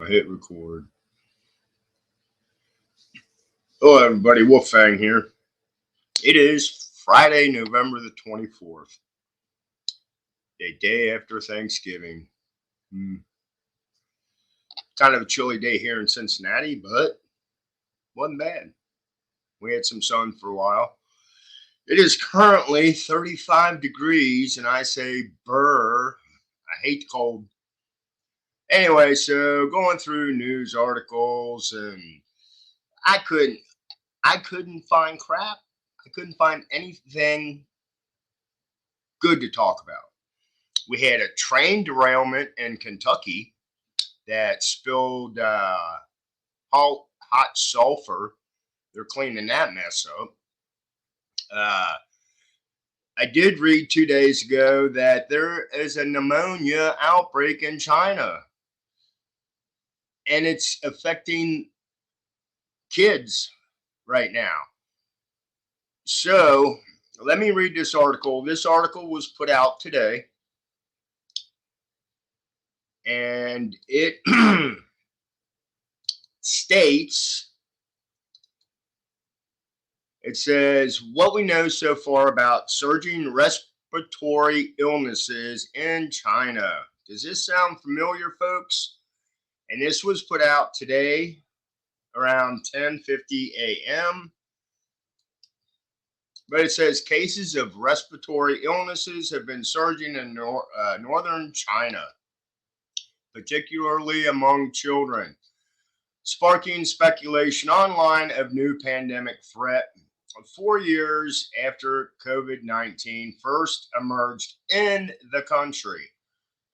hit record. Hello, everybody. Wolfang here. It is Friday, November the 24th, a day after Thanksgiving. Kind of a chilly day here in Cincinnati, but wasn't bad. We had some sun for a while. It is currently 35 degrees, and I say, brr, I hate the cold. Anyway, so going through news articles, and I couldn't find crap. I couldn't find anything good to talk about. We had a train derailment in Kentucky that spilled hot sulfur. They're cleaning that mess up. I did read 2 days ago that there is a pneumonia outbreak in China, and it's affecting kids right now. So let me read this article. This article was put out today, and it states, it says, what we know so far about surging respiratory illnesses in China. Does this sound familiar, folks? And this was put out today around 10:50 a.m. But it says cases of respiratory illnesses have been surging in northern China, particularly among children, sparking speculation online of new pandemic threat 4 years after COVID-19 first emerged in the country.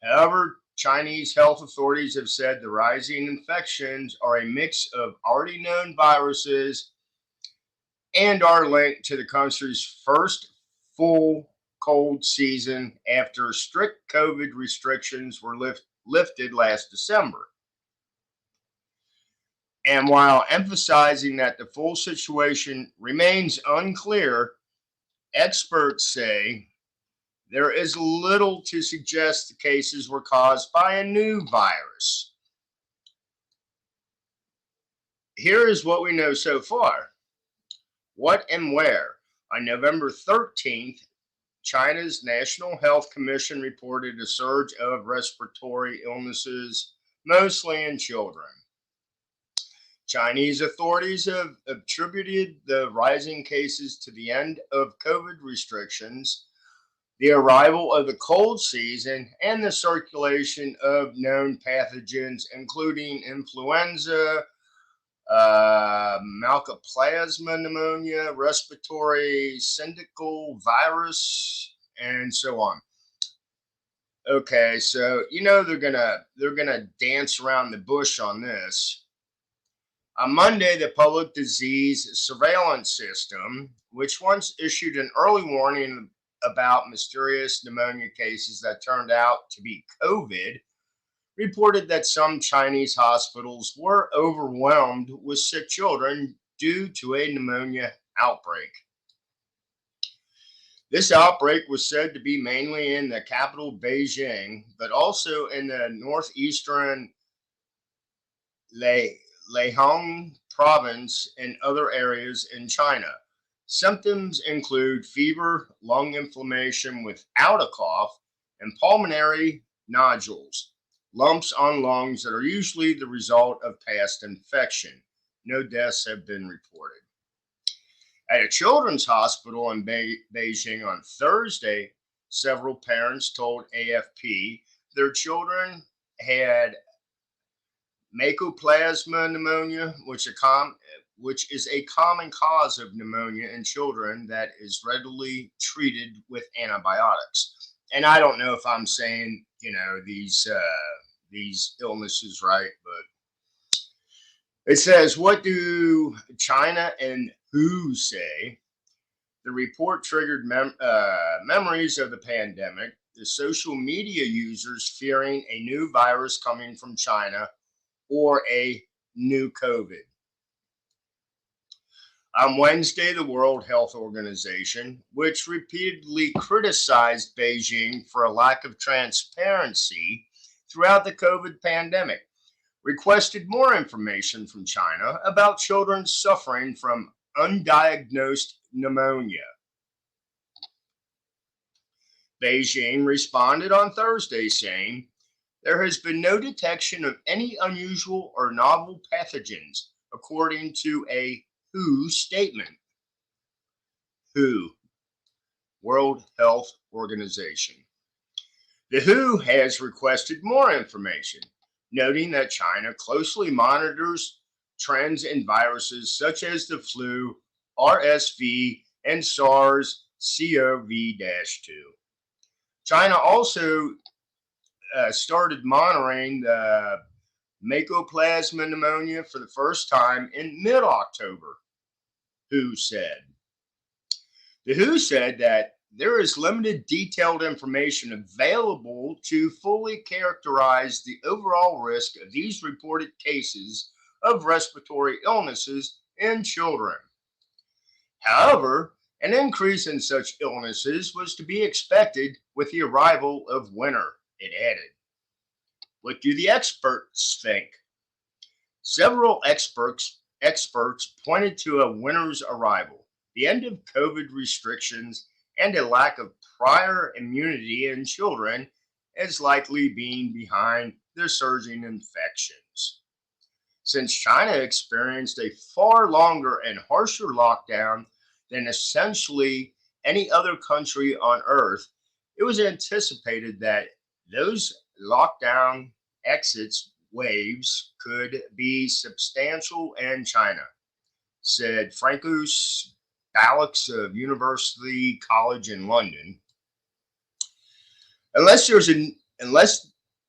However, Chinese health authorities have said the rising infections are a mix of already known viruses and are linked to the country's first full cold season after strict COVID restrictions were lifted last December. And while emphasizing that the full situation remains unclear, experts say there is little to suggest the cases were caused by a new virus. Here is what we know so far. What and where? On November 13th, China's National Health Commission reported a surge of respiratory illnesses, mostly in children. Chinese authorities have attributed the rising cases to the end of COVID restrictions, the arrival of the cold season, and the circulation of known pathogens, including influenza, mycoplasma pneumonia, respiratory syncytial virus, and so on. Okay, so they're gonna dance around the bush on this. On Monday, the Public Disease Surveillance System, which once issued an early warning about mysterious pneumonia cases that turned out to be COVID, reported that some Chinese hospitals were overwhelmed with sick children due to a pneumonia outbreak. This outbreak was said to be mainly in the capital Beijing, but also in the northeastern Leihang province and other areas in China. Symptoms include fever, lung inflammation without a cough, and pulmonary nodules, lumps on lungs that are usually the result of past infection. No deaths have been reported. At a children's hospital in Beijing on Thursday, several parents told AFP their children had mycoplasma pneumonia, which is a common cause of pneumonia in children that is readily treated with antibiotics. And I don't know if I'm saying, these illnesses right, but it says, what do China and WHO say? The report triggered memories of the pandemic, the social media users fearing a new virus coming from China or a new COVID. On Wednesday, the World Health Organization, which repeatedly criticized Beijing for a lack of transparency throughout the COVID pandemic, requested more information from China about children suffering from undiagnosed pneumonia. Beijing responded on Thursday saying there has been no detection of any unusual or novel pathogens, according to a WHO statement. WHO, World Health Organization. The WHO has requested more information, noting that China closely monitors trends in viruses such as the flu, RSV, and SARS CoV 2. China also started monitoring the Mycoplasma pneumonia for the first time in mid October, WHO said. The WHO said that there is limited detailed information available to fully characterize the overall risk of these reported cases of respiratory illnesses in children. However, an increase in such illnesses was to be expected with the arrival of winter, it added. What do the experts think? Several experts pointed to a winter's arrival, the end of COVID restrictions, and a lack of prior immunity in children as likely being behind the surging infections. Since China experienced a far longer and harsher lockdown than essentially any other country on earth, it was anticipated that those lockdown exits waves could be substantial in China, said Francos Balix of University College in London. Unless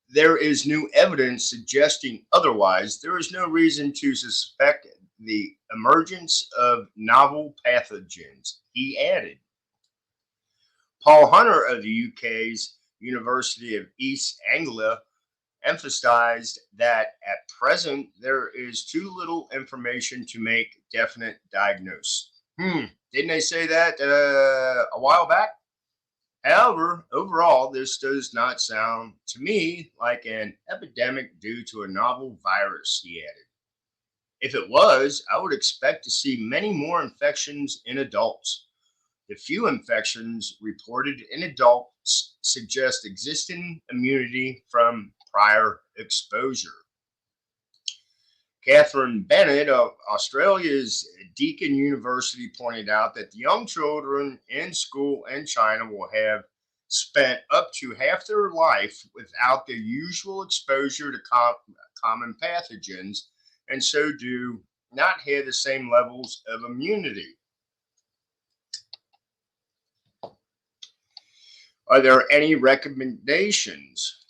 there is new evidence suggesting otherwise, there is no reason to suspect the emergence of novel pathogens, he added. Paul Hunter of the UK's University of East Anglia emphasized that at present there is too little information to make definite diagnosis. Didn't they say that a while back? However, overall, this does not sound to me like an epidemic due to a novel virus, he added. If it was, I would expect to see many more infections in adults. The few infections reported in adults suggest existing immunity from prior exposure. Catherine Bennett of Australia's Deakin University pointed out that the young children in school in China will have spent up to half their life without the usual exposure to common pathogens, and so do not have the same levels of immunity. Are there any recommendations?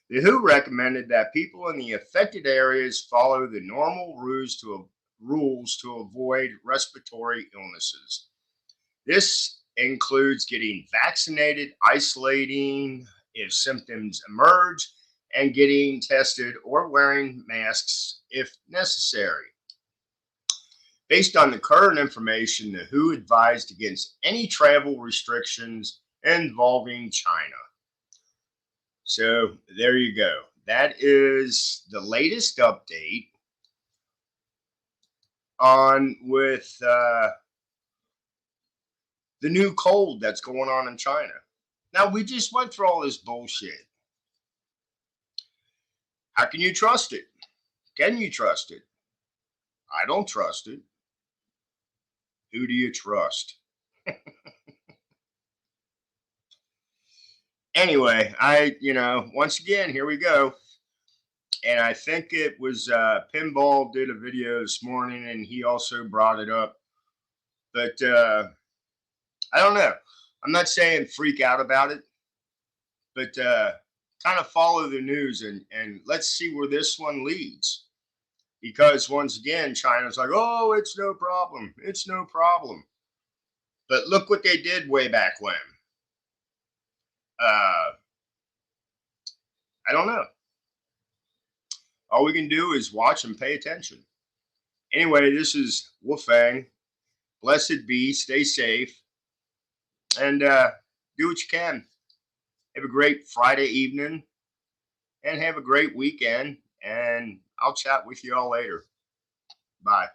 The WHO recommended that people in the affected areas follow the normal rules to avoid respiratory illnesses. This includes getting vaccinated, isolating if symptoms emerge, and getting tested or wearing masks if necessary. Based on the current information, the WHO advised against any travel restrictions involving China. So there you go. That is the latest update on with the new cold that's going on in China. Now, we just went through all this bullshit. How can you trust it? Can you trust it? I don't trust it. Who do you trust? Anyway, once again, here we go. And I think it was Pinball did a video this morning and he also brought it up. But I don't know. I'm not saying freak out about it, but kind of follow the news and let's see where this one leads. Because once again, China's like, oh, it's no problem. It's no problem. But look what they did way back when. I don't know. All we can do is watch and pay attention. Anyway, this is Wolfang. Blessed be. Stay safe. And do what you can. Have a great Friday evening. And have a great weekend. and I'll chat with you all later. Bye.